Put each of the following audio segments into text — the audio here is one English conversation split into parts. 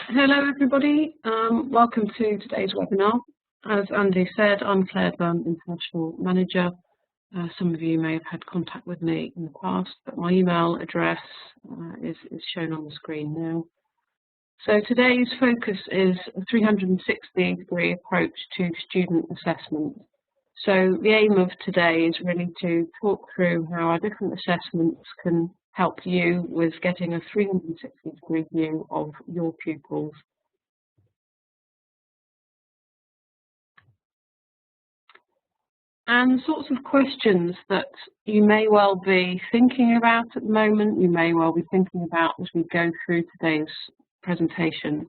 Hello everybody, welcome to today's webinar. As Andy said, I'm Claire Dunn, International Manager. Some of you may have had contact with me in the past, but my email address is shown on the screen now. So today's focus is a 360-degree approach to student assessment. So the aim of today is really to talk through how our different assessments can help you with getting a 360-degree view of your pupils. And sorts of questions that you may well be thinking about at the moment, you may well be thinking about as we go through today's presentation,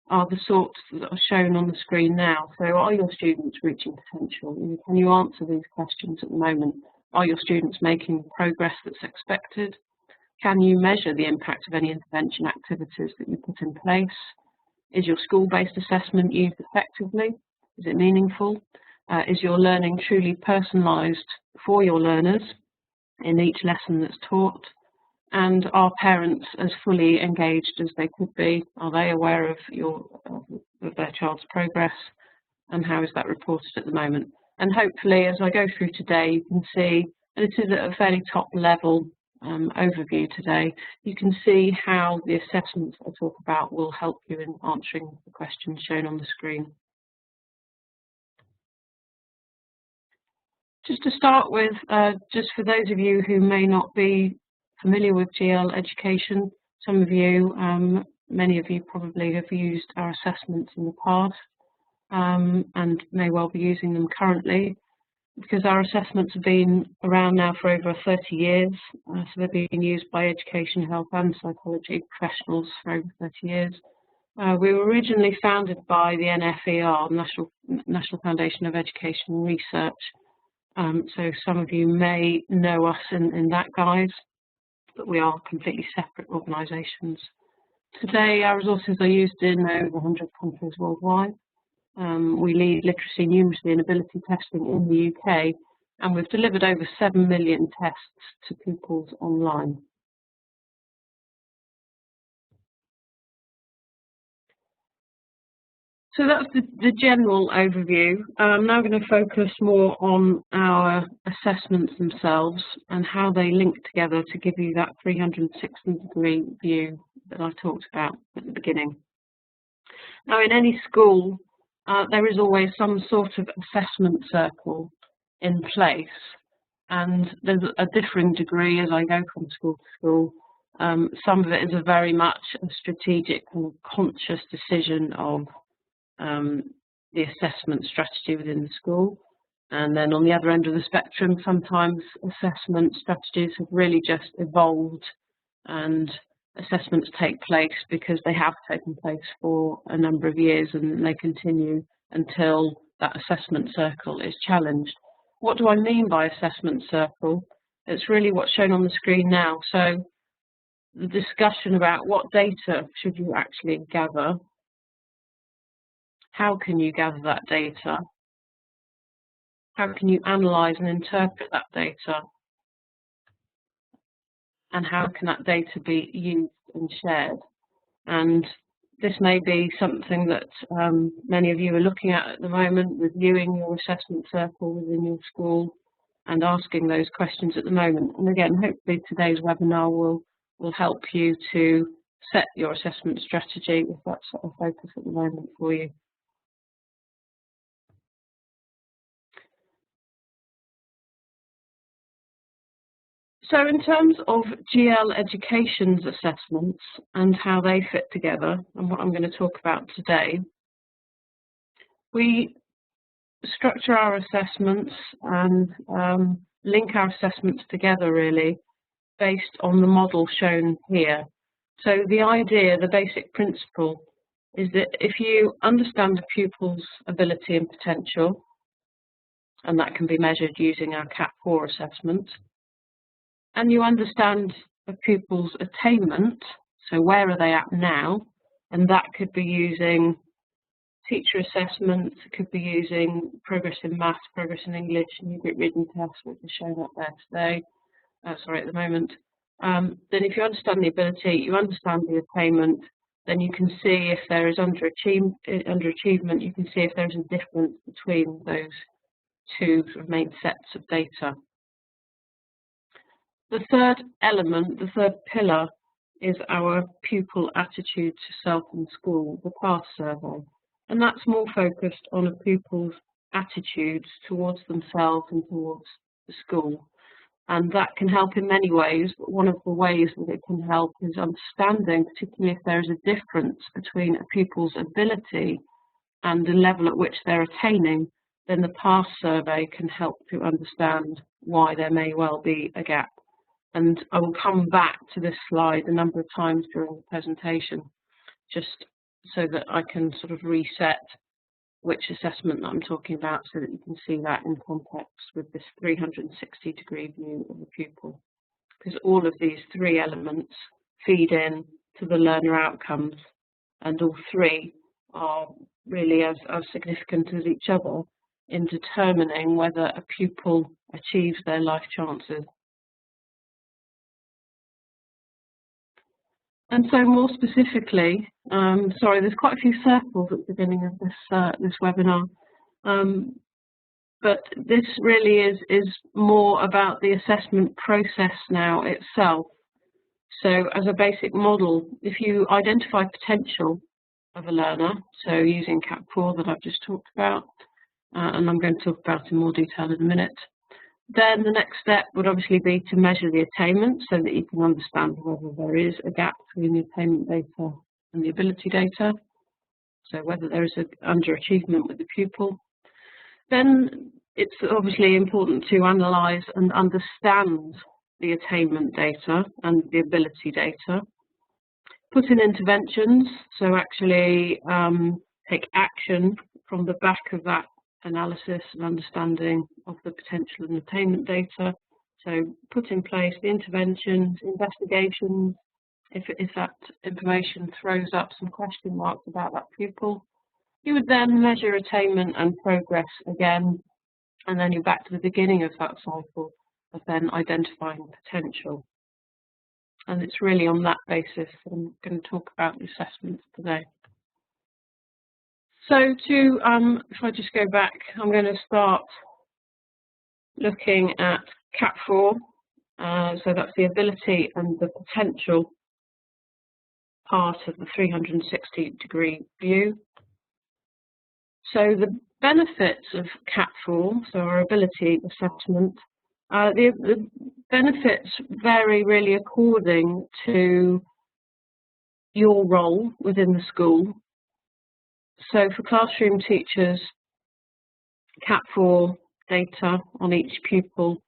are the sorts that are shown on the screen now. So are your students reaching potential? Can you answer these questions at the moment? Are your students making progress that's expected? Can you measure the impact of any intervention activities that you put in place? Is your school-based assessment used effectively? Is it meaningful? Is your learning truly personalised for your learners in each lesson that's taught? And are parents as fully engaged as they could be? Are they aware of their child's progress? And how is that reported at the moment? And hopefully, as I go through today, you can see, and it is at a fairly top level overview today, you can see how the assessments I talk about will help you in answering the questions shown on the screen. Just to start with, just for those of you who may not be familiar with GL education, some of you, many of you probably have used our assessments in the past and may well be using them currently, because our assessments have been around now for over 30 years, so they've been used by education, health and psychology professionals for over 30 years. We were originally founded by the NFER, National Foundation of Education and Research, so some of you may know us in that guise, but we are completely separate organisations. Today our resources are used in over 100 countries worldwide. We lead literacy, numeracy and ability testing in the UK, and we've delivered over 7 million tests to pupils online. So that's the general overview. I'm now going to focus more on our assessments themselves and how they link together to give you that 360-degree view that I talked about at the beginning. Now, in any school, there is always some sort of assessment circle in place, and there's a differing degree as I go from school to school. Some of it is a very much a strategic and conscious decision of the assessment strategy within the school. And then on the other end of the spectrum, sometimes assessment strategies have really just evolved and assessments take place because they have taken place for a number of years and they continue until that assessment circle is challenged. What do I mean by assessment circle? It's really what's shown on the screen now. So the discussion about what data should you actually gather, how can you gather that data, how can you analyse and interpret that data, and how can that data be used and shared. And this may be something that many of you are looking at the moment, reviewing your assessment circle within your school and asking those questions at the moment. And again, hopefully today's webinar will help you to set your assessment strategy if that's a focus at the moment for you. So in terms of GL Education's assessments and how they fit together, and what I'm going to talk about today, we structure our assessments and link our assessments together really based on the model shown here. So the idea, the basic principle, is that if you understand a pupil's ability and potential, and that can be measured using our CAP4 assessment, and you understand a pupil's attainment, so where are they at now, and that could be using teacher assessments, it could be using progress in maths, progress in English, new group reading tests, which is shown up there today, at the moment. Then if you understand the ability, you understand the attainment, then you can see if there is underachievement, you can see if there's a difference between those two sort of main sets of data. The third element, the third pillar, is our pupil attitude to self and school, the PASS survey. And that's more focused on a pupil's attitudes towards themselves and towards the school. And that can help in many ways, but one of the ways that it can help is understanding, particularly if there is a difference between a pupil's ability and the level at which they're attaining, then the PASS survey can help to understand why there may well be a gap. And I will come back to this slide a number of times during the presentation, just so that I can sort of reset which assessment that I'm talking about so that you can see that in context with this 360-degree view of the pupil. Because all of these three elements feed in to the learner outcomes, and all three are really as significant as each other in determining whether a pupil achieves their life chances. And so more specifically, sorry, there's quite a few circles at the beginning of this webinar, but this really is more about the assessment process now itself. So as a basic model, if you identify potential of a learner, so using CAP4 that I've just talked about, and I'm going to talk about in more detail in a minute, then the next step would obviously be to measure the attainment so that you can understand whether there is a gap between the attainment data and the ability data, so whether there is an underachievement with the pupil. Then it's obviously important to analyse and understand the attainment data and the ability data, put in interventions, so actually take action from the back of that analysis and understanding of the potential and attainment data. So put in place the interventions, investigations, if that information throws up some question marks about that pupil. You would then measure attainment and progress again, and then you're back to the beginning of that cycle of then identifying potential. And it's really on that basis that I'm going to talk about the assessments today. So if I just go back, I'm going to start looking at CAP4, so that's the ability and the potential part of the 360-degree view. So the benefits of CAP4, so our ability assessment, the benefits vary really according to your role within the school. So for classroom teachers, CAP4 data on each pupil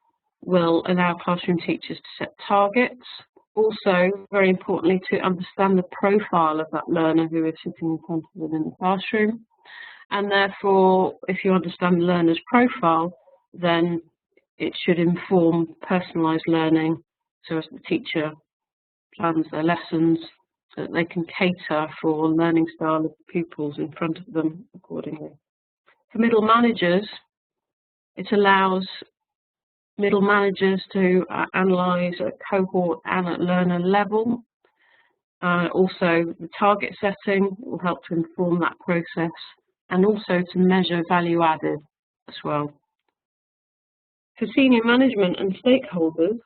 will allow classroom teachers to set targets. Also, very importantly, to understand the profile of that learner who is sitting in front of them in the classroom. And therefore, if you understand the learner's profile, then it should inform personalised learning, so as the teacher plans their lessons, so that they can cater for learning style of the pupils in front of them accordingly. For middle managers, it allows middle managers to analyse at cohort and at learner level. Also, the target setting will help to inform that process, and also to measure value added as well. For senior management and stakeholders,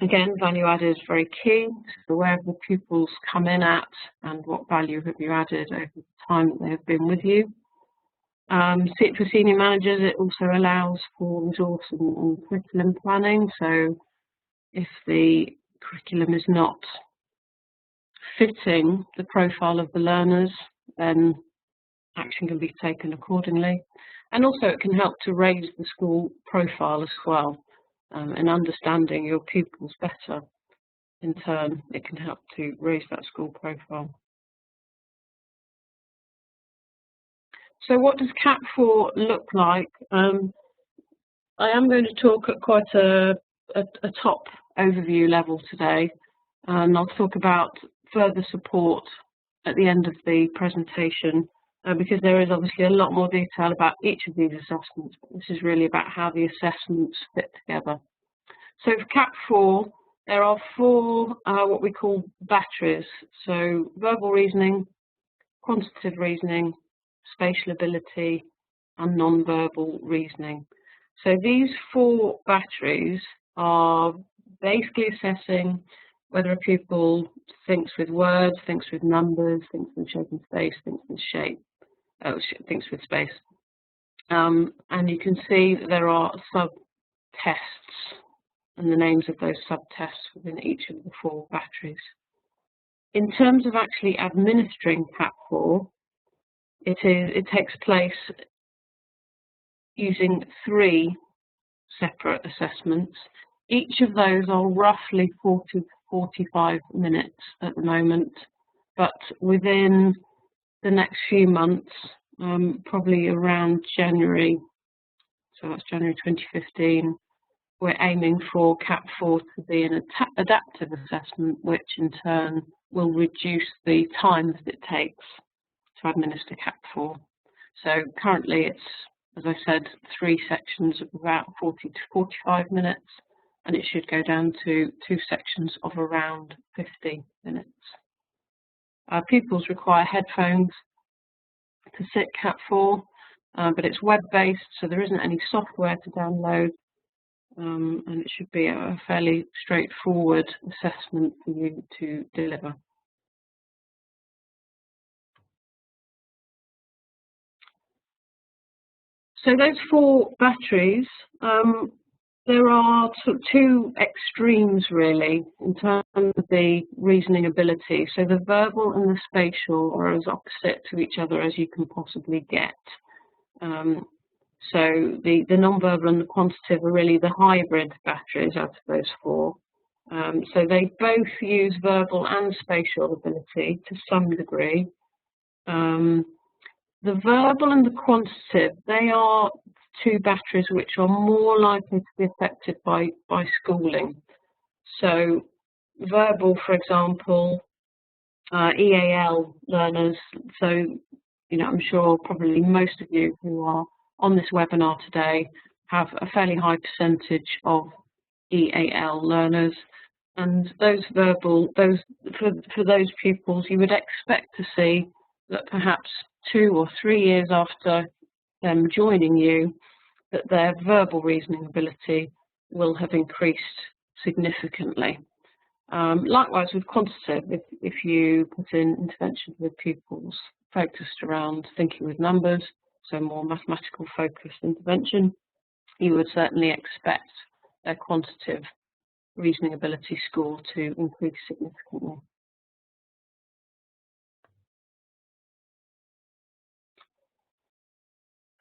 again, value added is very key. So where have the pupils come in at and what value have you added over the time that they have been with you? For senior managers, it also allows for resource and curriculum planning. So if the curriculum is not fitting the profile of the learners, then action can be taken accordingly. And also it can help to raise the school profile as well. And understanding your pupils better, in turn, it can help to raise that school profile. So what does CAP4 look like? I am going to talk at quite a top overview level today, and I'll talk about further support at the end of the presentation, because there is obviously a lot more detail about each of these assessments, but this is really about how the assessments fit together. So for CAP4, There are four what we call batteries. So verbal reasoning, quantitative reasoning, spatial ability, and non-verbal reasoning. So these four batteries are basically assessing whether a pupil thinks with words, thinks with numbers, thinks in shape and space, thinks with shape, thinks with space. And you can see that there are sub-tests and the names of those sub-tests within each of the four batteries. In terms of actually administering CAP4, it takes place using three separate assessments. Each of those are roughly 40 to 45 minutes at the moment, but within the next few months, probably around January, so that's January 2015, we're aiming for CAP4 to be an adaptive assessment, which in turn will reduce the time that it takes to administer CAP4. So currently it's, as I said, three sections of about 40 to 45 minutes, and it should go down to two sections of around 50 minutes. Pupils require headphones to sit CAP4, but it's web-based, so there isn't any software to download. And it should be a fairly straightforward assessment for you to deliver. So those four batteries, there are sort of two extremes really in terms of the reasoning ability. So the verbal and the spatial are as opposite to each other as you can possibly get. So the non-verbal and the quantitative are really the hybrid batteries out of those four. So they both use verbal and spatial ability to some degree. The verbal and the quantitative, they are two batteries which are more likely to be affected by schooling. So verbal, for example, EAL learners, so I'm sure probably most of you who are on this webinar today have a fairly high percentage of EAL learners, and those verbal, for those pupils, you would expect to see that perhaps 2 or 3 years after them joining you, that their verbal reasoning ability will have increased significantly. Likewise with quantitative, if you put in interventions with pupils focused around thinking with numbers, so more mathematical focused intervention, you would certainly expect their quantitative reasoning ability score to increase significantly.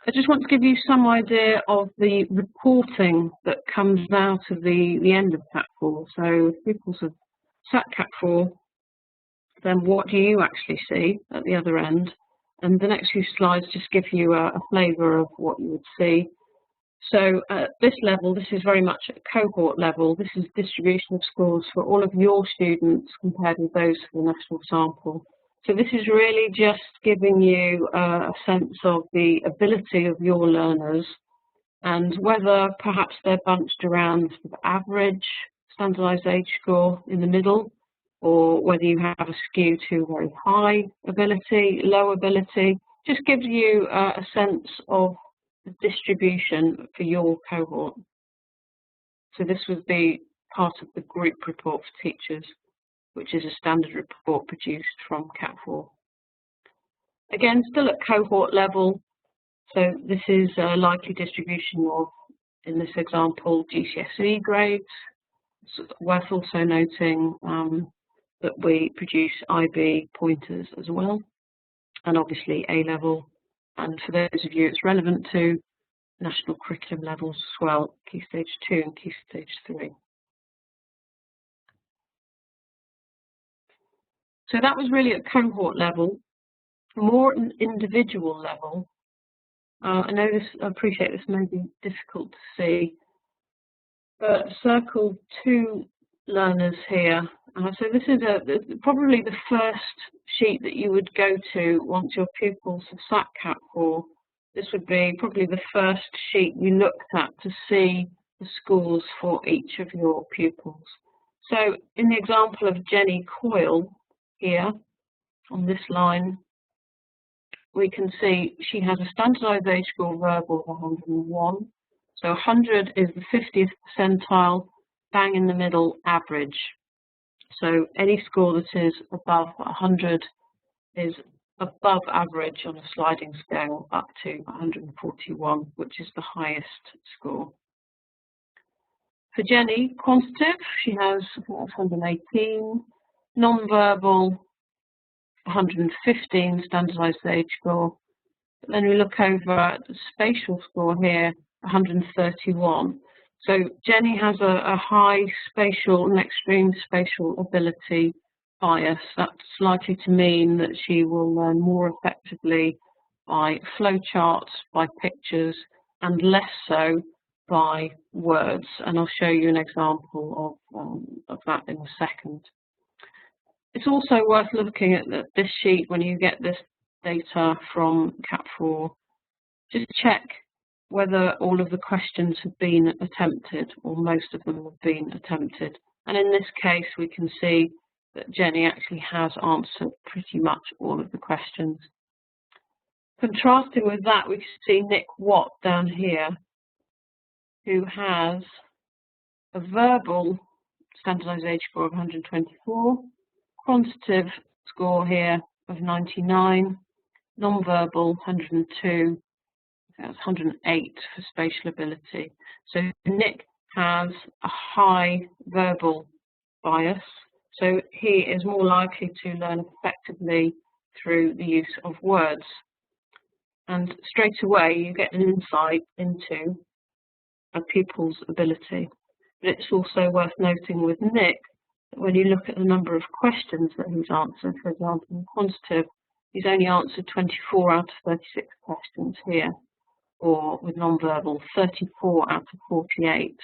I just want to give you some idea of the reporting that comes out of the end of CAP4. So if pupils have sat CAP4, then what do you actually see at the other end? And the next few slides just give you a flavour of what you would see. So at this level, this is very much at cohort level. This is distribution of scores for all of your students compared with those for the national sample. So this is really just giving you a sense of the ability of your learners and whether perhaps they're bunched around the average standardised age score in the middle, or whether you have a skew to very high ability, low ability. Just gives you a sense of the distribution for your cohort. So this would be part of the group report for teachers, which is a standard report produced from CAP4. Again, still at cohort level, so this is a likely distribution of, in this example, GCSE grades. It's worth also noting that we produce IB pointers as well, and obviously A-level. And for those of you it's relevant to, national curriculum levels as well, Key Stage 2 and Key Stage 3. So that was really at cohort level. More at an individual level, I appreciate this may be difficult to see, but circle 2 learners here. So this is probably the first sheet that you would go to once your pupils have sat CAP4. This would be probably the first sheet you looked at to see the scores for each of your pupils. So in the example of Jenny Coyle here, on this line, we can see she has a standardised age score verbal of 101. So 100 is the 50th percentile, bang in the middle, average. So any score that is above 100 is above average on a sliding scale up to 141, which is the highest score. For Jenny, quantitative, she has 118, non-verbal 115 standardised age score. But then we look over at the spatial score here, 131. So Jenny has a high spatial and extreme spatial ability bias. That's likely to mean that she will learn more effectively by flowcharts, by pictures, and less so by words. And I'll show you an example of that in a second. It's also worth looking at this sheet when you get this data from Cat4. Just check whether all of the questions have been attempted, or most of them have been attempted. And in this case, we can see that Jenny actually has answered pretty much all of the questions. Contrasting with that, we see Nick Watt down here, who has a verbal standardised age score of 124, quantitative score here of 99, non-verbal 102, that's 108 for spatial ability. So Nick has a high verbal bias, so he is more likely to learn effectively through the use of words. And straight away you get an insight into a pupil's ability. But it's also worth noting with Nick that when you look at the number of questions that he's answered, for example, in quantitative, he's only answered 24 out of 36 questions here, or with non-verbal, 34 out of 48,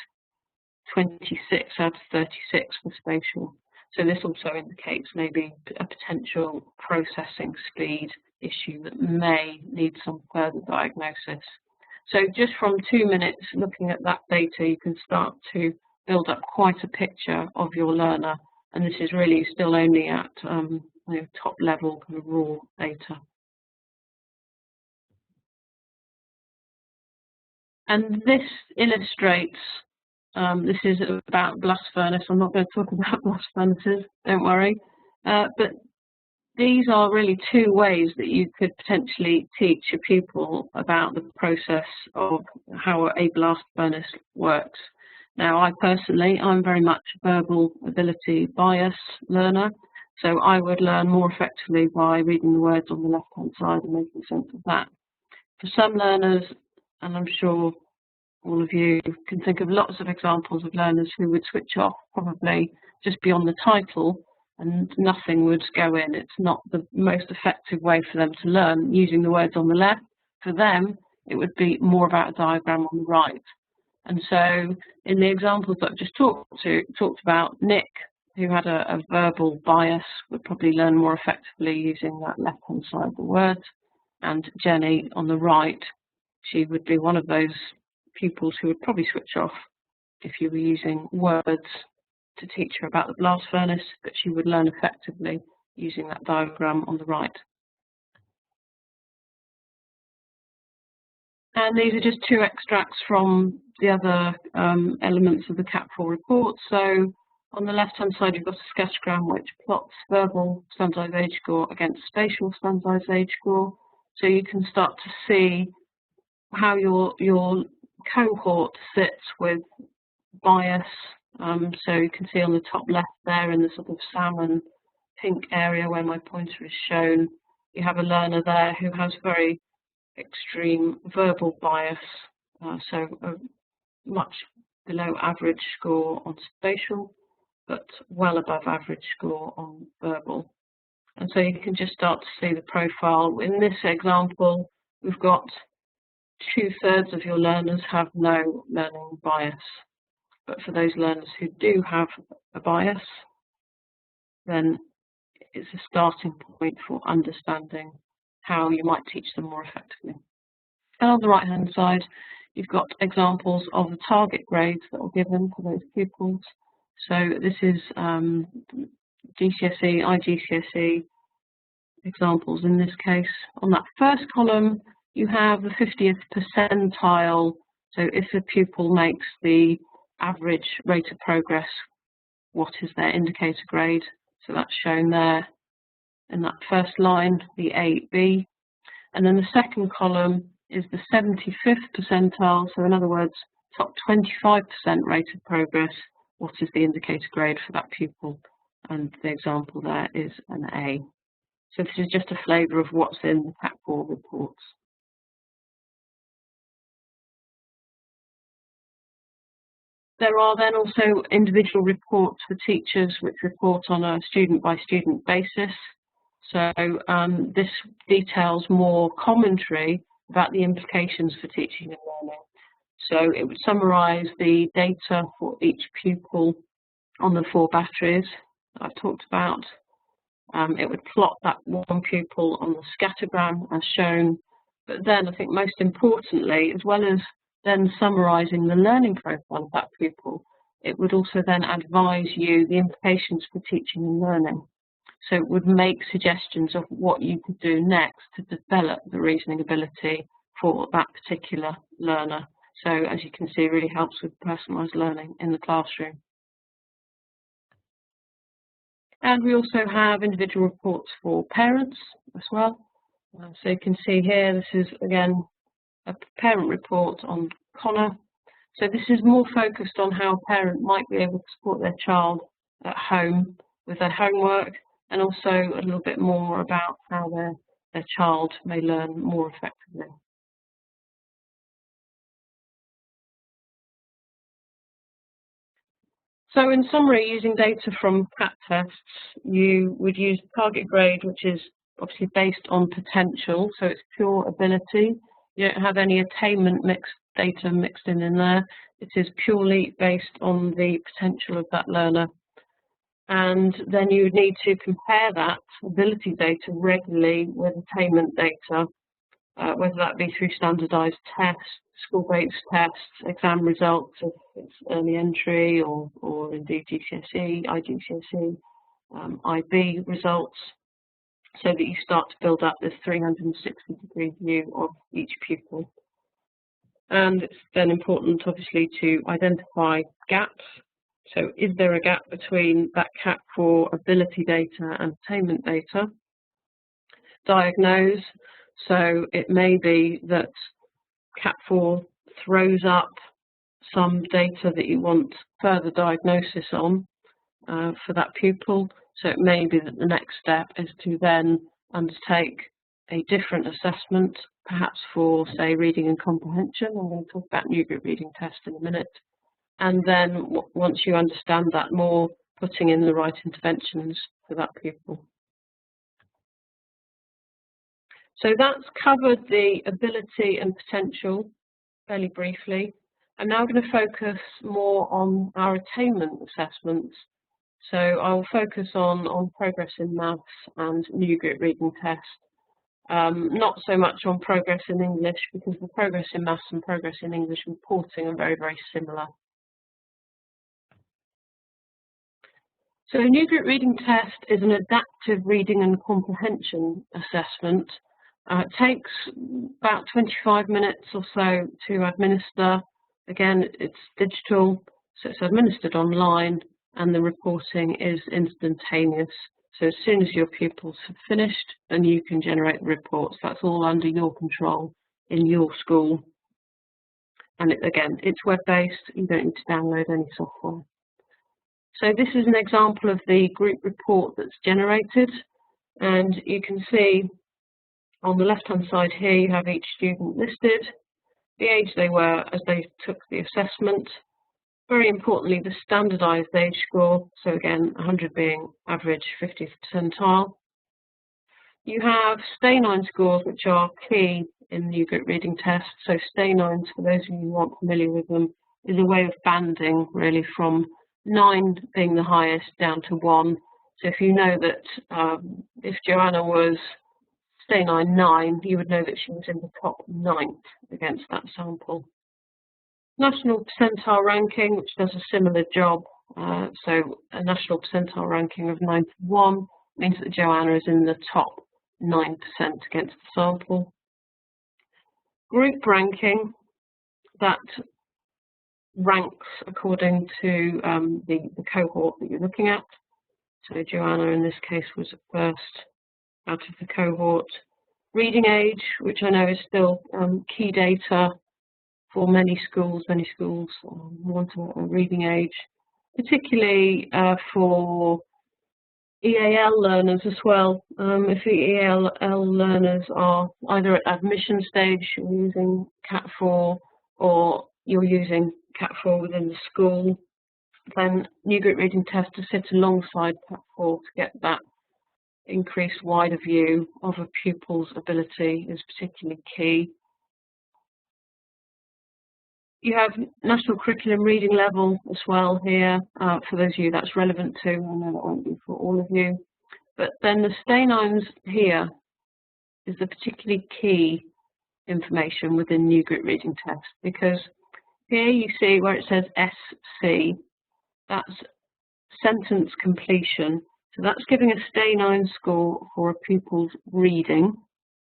26 out of 36 for spatial. So this also indicates maybe a potential processing speed issue that may need some further diagnosis. So just from 2 minutes looking at that data, you can start to build up quite a picture of your learner, and this is really still only at top level kind of raw data. And this illustrates, this is about blast furnace. I'm not going to talk about blast furnaces, don't worry. But these are really two ways that you could potentially teach a pupil about the process of how a blast furnace works. Now, I'm very much a verbal ability bias learner, so I would learn more effectively by reading the words on the left-hand side and making sense of that. For some learners, and I'm sure all of you can think of lots of examples of learners who would switch off probably just beyond the title and nothing would go in. It's not the most effective way for them to learn using the words on the left. For them, it would be more about a diagram on the right. And so in the examples that I've just talked about, Nick, who had a verbal bias, would probably learn more effectively using that left-hand side of the words. And Jenny on the right, she would be one of those pupils who would probably switch off if you were using words to teach her about the blast furnace, but she would learn effectively using that diagram on the right. And these are just two extracts from the other elements of the Cat4 report. So on the left-hand side, you've got a sketchgram which plots verbal standardised age score against spatial standardised age score. So you can start to see how your cohort sits with bias. So you can see on the top left there in the sort of salmon pink area where my pointer is shown, you have a learner there who has very extreme verbal bias, so a much below average score on spatial, but well above average score on verbal. And so you can just start to see the profile. In this example, we've got 2/3 of your learners have no learning bias. But for those learners who do have a bias, then it's a starting point for understanding how you might teach them more effectively. And on the right-hand side, you've got examples of the target grades that are given for those pupils. So this is GCSE, IGCSE examples in this case. On that first column, you have the 50th percentile. So if a pupil makes the average rate of progress, what is their indicator grade? So that's shown there in that first line, the A, B. And then the second column is the 75th percentile. So in other words, top 25% rate of progress, what is the indicator grade for that pupil? And the example there is an A. So this is just a flavour of what's in the Cat 4 reports. There are then also individual reports for teachers which report on a student-by-student basis. So this details more commentary about the implications for teaching and learning. So it would summarise the data for each pupil on the 4 batteries I've talked about. It would plot that one pupil on the scattergram as shown, but then I think most importantly, as well as then summarising the learning profile of that pupil, it would also then advise you the implications for teaching and learning. So it would make suggestions of what you could do next to develop the reasoning ability for that particular learner. So as you can see, it really helps with personalised learning in the classroom. And we also have individual reports for parents as well. So you can see here, this is again a parent report on Connor. So this is more focused on how a parent might be able to support their child at home with their homework, and also a little bit more about how their child may learn more effectively. So in summary, using data from CAT tests, you would use target grade, which is obviously based on potential, so it's pure ability. You don't have any attainment data mixed in there. It is purely based on the potential of that learner. And then you would need to compare that ability data regularly with attainment data, whether that be through standardised tests, school-based tests, exam results if it's early entry, or indeed GCSE, IGCSE, IB results, so that you start to build up this 360-degree view of each pupil. And it's then important, obviously, to identify gaps. So is there a gap between that Cat 4 ability data and attainment data? Diagnose. So it may be that Cat 4 throws up some data that you want further diagnosis on for that pupil. So it may be that the next step is to then undertake a different assessment, perhaps for, say, reading and comprehension. I'm going to talk about new group reading test in a minute. And then once you understand that more, putting in the right interventions for that pupil. So that's covered the ability and potential fairly briefly. I'm now going to focus more on our attainment assessments. So I'll focus on progress in maths and new group reading test. Not so much on progress in English, because the progress in maths and progress in English reporting are very, very similar. So a new group reading test is an adaptive reading and comprehension assessment. It takes about 25 minutes or so to administer. Again, it's digital, so it's administered online, and the reporting is instantaneous. So as soon as your pupils have finished, then you can generate the reports. That's all under your control in your school. And again, it's web-based. You don't need to download any software. So this is an example of the group report that's generated. And you can see on the left-hand side here, you have each student listed, the age they were as they took the assessment. Very importantly, the standardised age score, so again, 100 being average, 50th percentile. You have STAY9 scores, which are key in new group reading tests. So STAY9s, for those of you who aren't familiar with them, is a way of banding, really, from 9 being the highest down to 1. So if you know that if Joanna was STAY9 9, you would know that she was in the top 9th against that sample. National percentile ranking, which does a similar job, So a national percentile ranking of 91 means that Joanna is in the top 9% against the sample. Group ranking, that ranks according to the cohort that you're looking at. So Joanna in this case was first out of the cohort. Reading age, which I know is still key data for many schools want a reading age, particularly for EAL learners as well. If the EAL learners are either at admission stage, you're using Cat4, or you're using Cat4 within the school, then new group reading test to sit alongside Cat4 to get that increased wider view of a pupil's ability is particularly key. You have national curriculum reading level as well here, for those of you that's relevant to. I know that won't be for all of you. But then the stay-nines here is the particularly key information within new group reading test, because here you see where it says SC, that's sentence completion. So that's giving a stay-9 score for a pupil's reading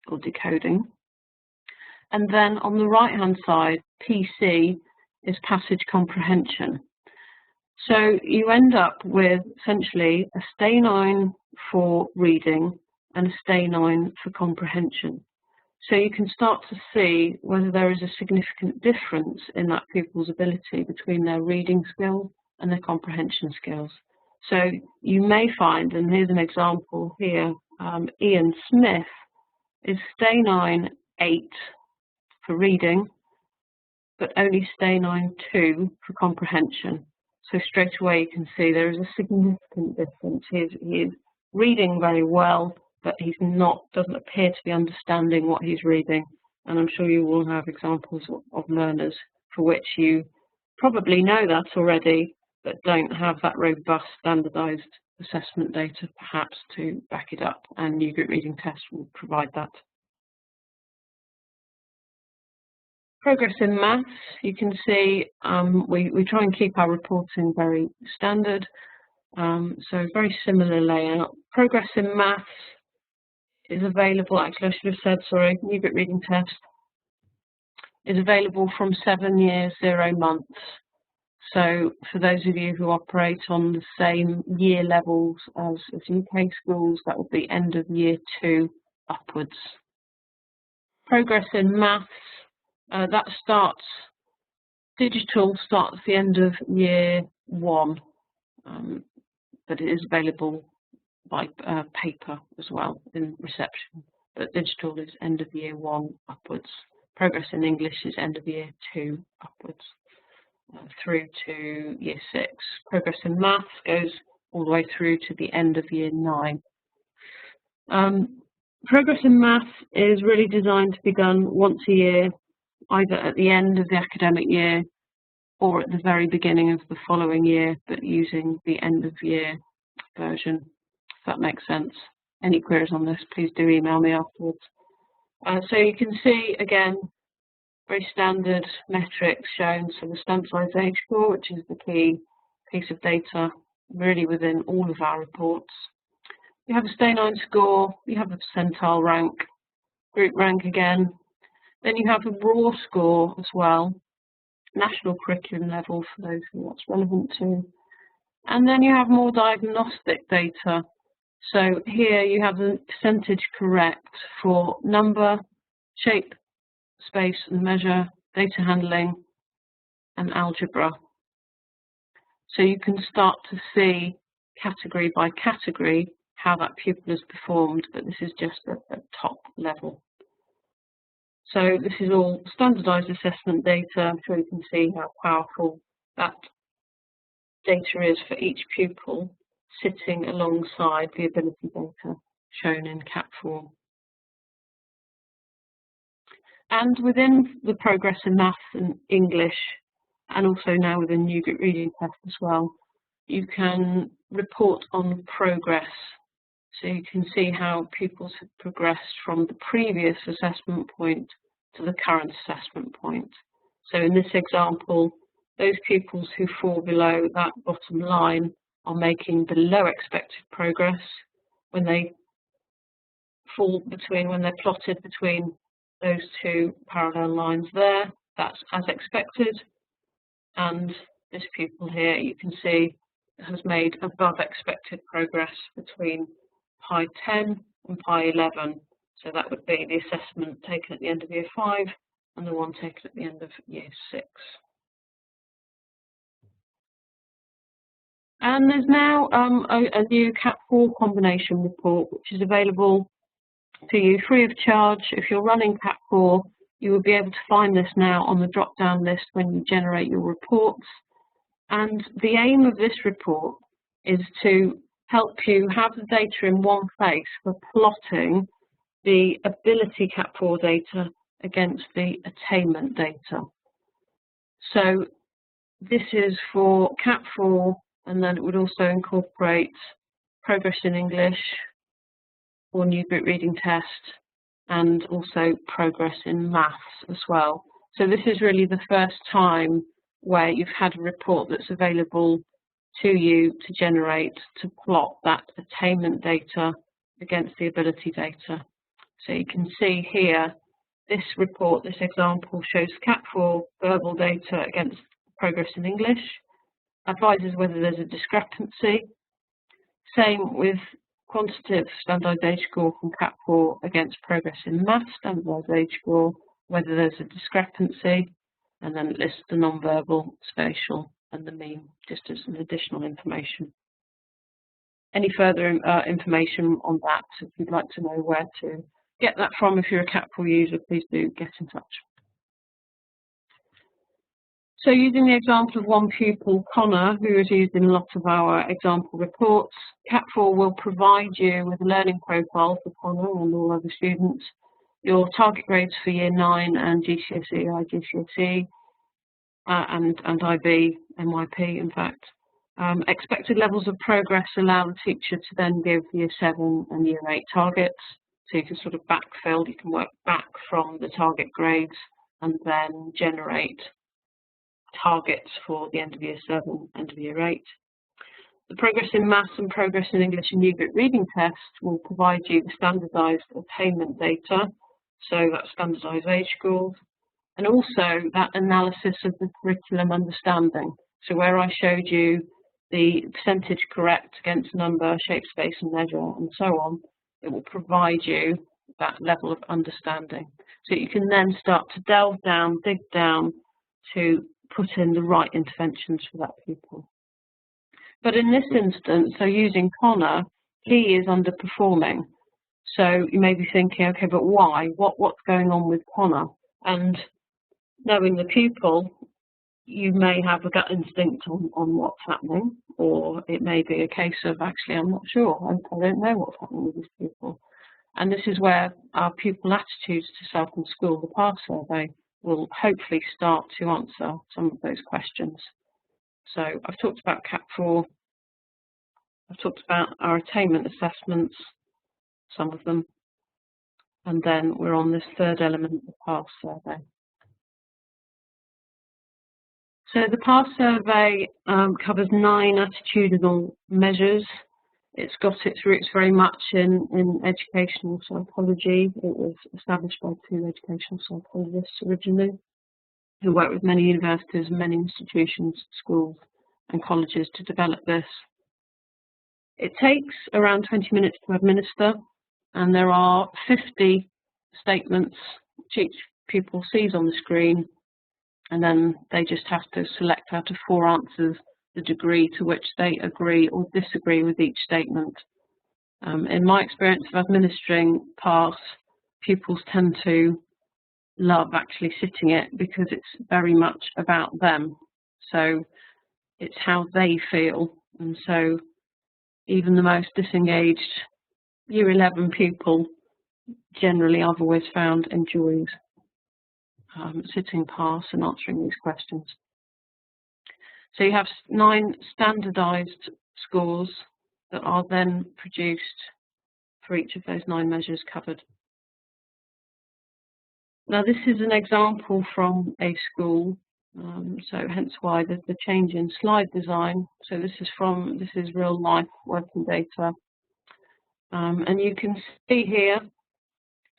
or decoding. And then on the right-hand side, PC is passage comprehension. So you end up with essentially a stay-9 for reading and a stay-9 for comprehension. So you can start to see whether there is a significant difference in that pupil's ability between their reading skills and their comprehension skills. So you may find, and here's an example here, Ian Smith is stay-9 8 for reading, but only stay-9 2 for comprehension. So straight away you can see there is a significant difference. He is reading very well, but he's doesn't appear to be understanding what he's reading. And I'm sure you all have examples of learners for which you probably know that already, but don't have that robust standardised assessment data perhaps to back it up, and new group reading tests will provide that. Progress in maths, you can see we try and keep our reporting very standard, so very similar layout. Progress in maths is available, actually I should have said, sorry, new group reading test is available from 7 years, 0 months. So for those of you who operate on the same year levels as UK schools, that would be end of year 2 upwards. Progress in maths, that starts, digital starts the end of year 1, but it is available by paper as well in reception. But digital is end of year 1 upwards. Progress in English is end of year 2 upwards. Through to year 6. Progress in maths goes all the way through to the end of year 9. Progress in maths is really designed to be done once a year, either at the end of the academic year or at the very beginning of the following year, but using the end of year version, if that makes sense. Any queries on this, please do email me afterwards. So you can see again, very standard metrics shown. So the standardised age score, which is the key piece of data really within all of our reports. You have a stay-9 score, you have a percentile rank, group rank again. Then you have a raw score as well, national curriculum level for those who that's relevant to. And then you have more diagnostic data. So here you have the percentage correct for number, shape, space and measure, data handling, and algebra. So you can start to see category by category how that pupil has performed, but this is just at top level. So this is all standardised assessment data. I'm sure you can see how powerful that data is for each pupil sitting alongside the ability data shown in Cat4. And within the progress in maths and English, and also now within new group reading test as well, you can report on progress. So you can see how pupils have progressed from the previous assessment point to the current assessment point. So in this example, those pupils who fall below that bottom line are making below expected progress. When they when they're plotted between those two parallel lines there, that's as expected. And this pupil here, you can see, has made above expected progress between pi 10 and pi 11. So that would be the assessment taken at the end of year 5 and the one taken at the end of year 6. And there's now a new Cat 4 combination report, which is available to you free of charge. If you're running Cat 4, you will be able to find this now on the drop-down list when you generate your reports. And the aim of this report is to help you have the data in one place for plotting the ability Cat 4 data against the attainment data. So this is for Cat 4, and then it would also incorporate progress in English or new group reading test, and also progress in maths as well. So this is really the first time where you've had a report that's available to you to generate, to plot that attainment data against the ability data. So you can see here, this report, this example shows Cat 4 verbal data against progress in English, advises whether there's a discrepancy. Same with quantitative standardised age score from Cat 4 against progress in maths standardised age score, whether there's a discrepancy, and then it lists the non-verbal, spatial, and the mean, just as some additional information. Any further information on that, if you'd like to know where to get that from, if you're a Cat 4 user, please do get in touch. So using the example of one pupil, Connor, who is used in a lot of our example reports, Cat 4 will provide you with a learning profile for Connor and all other students, your target grades for year 9 and GCSE, IGCSE, and IB, MYP, in fact. Expected levels of progress allow the teacher to then give year 7 and year 8 targets. So you can sort of backfill, you can work back from the target grades and then generate targets for the end of year 7, end of year 8. The progress in maths and progress in English and new group reading test will provide you the standardised attainment data, so that's standardised age scores, and also that analysis of the curriculum understanding. So where I showed you the percentage correct against number, shape, space and measure and so on, it will provide you that level of understanding. So you can then start to delve down, dig down to put in the right interventions for that pupil. But in this instance, so using Connor, he is underperforming. So you may be thinking, okay, but why? What's going on with Connor? And knowing the pupil, you may have a gut instinct on what's happening, or it may be a case of, actually, I'm not sure. I don't know what's happening with this pupil. And this is where our pupil attitudes to self and school, the PASS survey, will hopefully start to answer some of those questions. So I've talked about Cat 4, I've talked about our attainment assessments, some of them, and then we're on this third element, the PASS survey. So the PASS survey covers 9 attitudinal measures. It's got its roots very much in educational psychology. It was established by 2 educational psychologists originally, who worked with many universities and many institutions, schools and colleges to develop this. It takes around 20 minutes to administer, and there are 50 statements which each pupil sees on the screen, and then they just have to select out of 4 answers the degree to which they agree or disagree with each statement. In my experience of administering PASS, pupils tend to love actually sitting it because it's very much about them. So it's how they feel. And so even the most disengaged Year 11 pupil generally I've always found enjoys sitting PASS and answering these questions. So you have 9 standardised scores that are then produced for each of those 9 measures covered. Now this is an example from a school So hence why there's the change in slide design. So this is real life working data. And you can see here,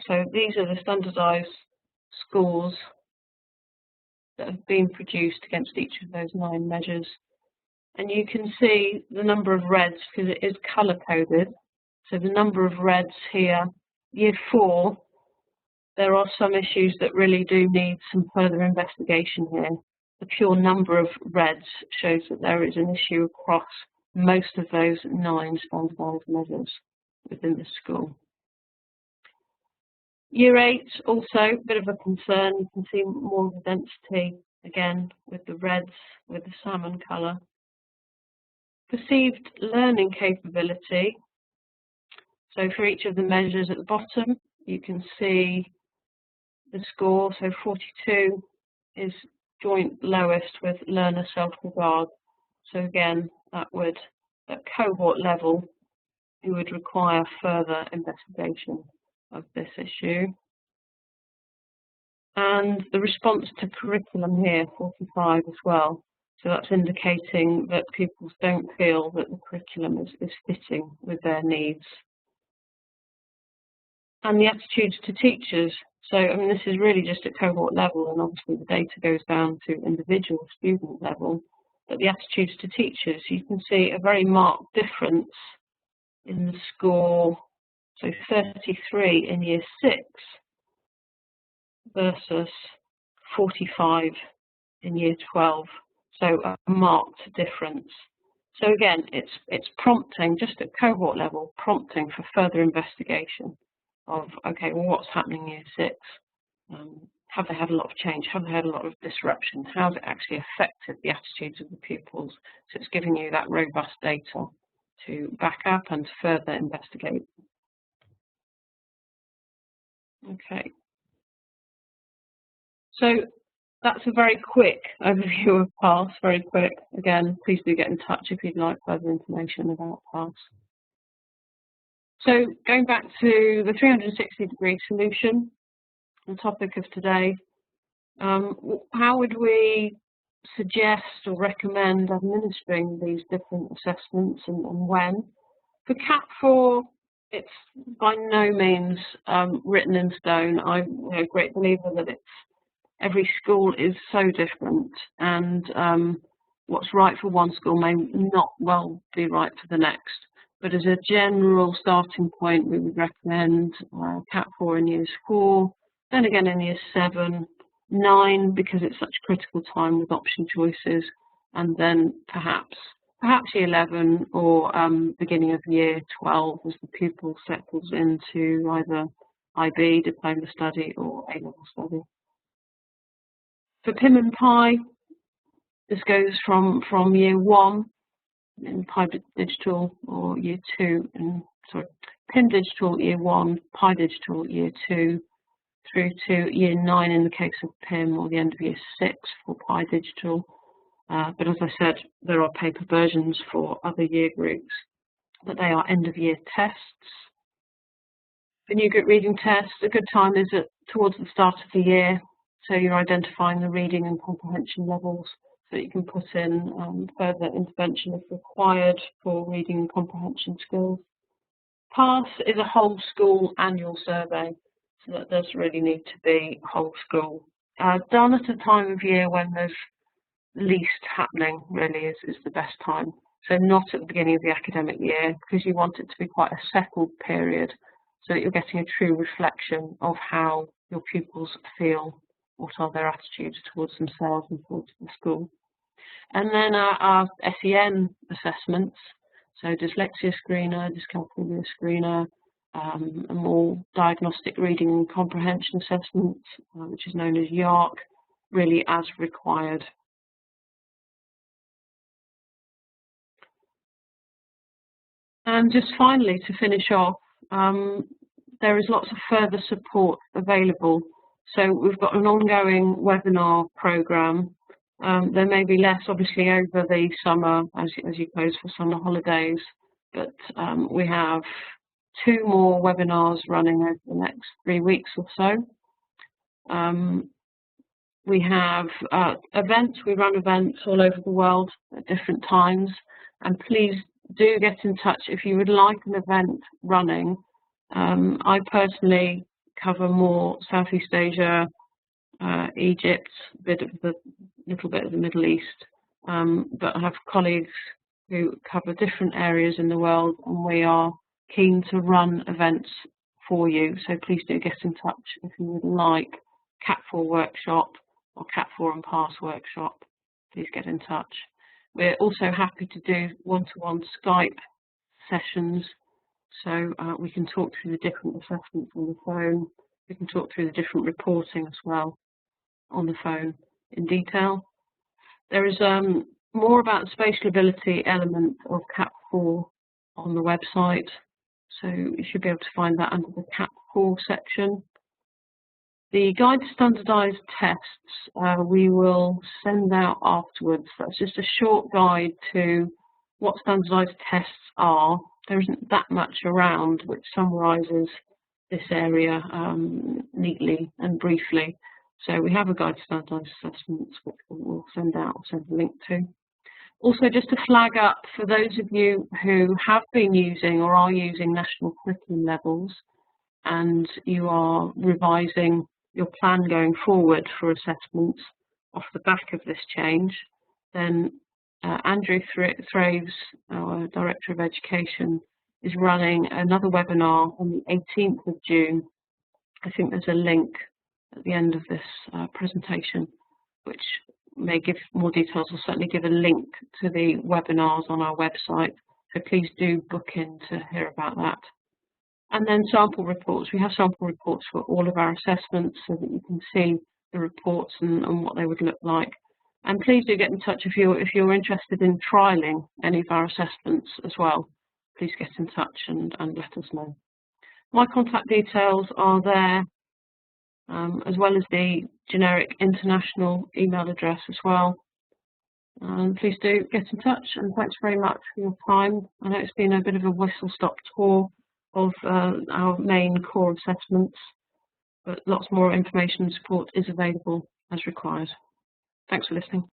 so these are the standardized scores that have been produced against each of those 9 measures. And you can see the number of reds because it is color coded. So the number of reds here, year 4, there are some issues that really do need some further investigation here. The pure number of reds shows that there is an issue across most of those 9 standardised measures within the school. Year 8, also a bit of a concern. You can see more of the density, again, with the reds, with the salmon colour. Perceived learning capability. So for each of the measures at the bottom, you can see the score. So 42 is joint lowest with learner self-regard. So again, that would, at cohort level, you would require further investigation of this issue. And the response to curriculum here, 45 as well. So that's indicating that pupils don't feel that the curriculum is fitting with their needs. And the attitudes to teachers. So, I mean, this is really just at cohort level, and obviously the data goes down to individual student level. But the attitudes to teachers, you can see a very marked difference in the score. So 33 in year 6 versus 45 in year 12. So a marked difference. So again, it's prompting, just at cohort level, prompting for further investigation of, okay, well, what's happening in year 6? Have they had a lot of change? Have they had a lot of disruption? How has it actually affected the attitudes of the pupils? So it's giving you that robust data to back up and further investigate. Okay. So that's a very quick overview of PASS, very quick. Again, please do get in touch if you'd like further information about PASS. So going back to the 360-degree solution, the topic of today, how would we suggest or recommend administering these different assessments and when? For CAT 4, it's by no means written in stone. I'm a great believer that every school is so different, and what's right for one school may not well be right for the next. But as a general starting point, we would recommend CAT 4 in years 4, then again in years 7, 9, because it's such a critical time with option choices, and then perhaps year 11 or beginning of year 12 as the pupil settles into either IB, diploma study, or A-level study. For PIM and PI, this goes from year 1 in PI Digital or year 2, PIM Digital year 1, PI Digital year 2, through to year 9 in the case of PIM, or the end of year 6 for PI Digital. But as I said, there are paper versions for other year groups, but they are end of year tests. The new group reading test, a good time is towards the start of the year. So you're identifying the reading and comprehension levels so that you can put in further intervention if required for reading and comprehension skills. PASS is a whole school annual survey, so that does really need to be whole school. Done at a time of year when there's least happening, really is the best time. So not at the beginning of the academic year, because you want it to be quite a settled period so that you're getting a true reflection of how your pupils feel, what are their attitudes towards themselves and towards the school. And then our SEN assessments, so dyslexia screener, dyscalculia screener, a more diagnostic reading and comprehension assessment, which is known as YARC, really as required. And just finally, to finish off, there is lots of further support available. So we've got an ongoing webinar programme. There may be less, obviously, over the summer as you close for summer holidays, but we have 2 more webinars running over the next 3 weeks or so. We have events. We run events all over the world at different times. And please do get in touch if you would like an event running. I personally cover more Southeast Asia, Egypt, little bit of the Middle East, but I have colleagues who cover different areas in the world, and we are keen to run events for you. So please do get in touch if you would like Cat 4 workshop or Cat 4 and Pass workshop. Please get in touch. We're also happy to do one-to-one Skype sessions, so we can talk through the different assessments on the phone. We can talk through the different reporting as well on the phone in detail. There is more about the spatial ability element of Cat 4 on the website, so you should be able to find that under the Cat 4 section. The guide to standardised tests we will send out afterwards. That's just a short guide to what standardised tests are. There isn't that much around which summarises this area neatly and briefly. So we have a guide to standardised assessments which we'll send out, send a link to. Also, just to flag up for those of you who have been using or are using national curriculum levels and you are revising your plan going forward for assessments off the back of this change, then Andrew Thraves, our Director of Education, is running another webinar on the 18th of June. I think there's a link at the end of this presentation which may give more details, or certainly give a link to the webinars on our website. So please do book in to hear about that. And then sample reports. We have sample reports for all of our assessments so that you can see the reports and what they would look like. And please do get in touch if you're interested in trialling any of our assessments as well. Please get in touch and let us know. My contact details are there, as well as the generic international email address as well. Please do get in touch, and thanks very much for your time. I know it's been a bit of a whistle-stop tour of our main core assessments, but lots more information and support is available as required. Thanks for listening.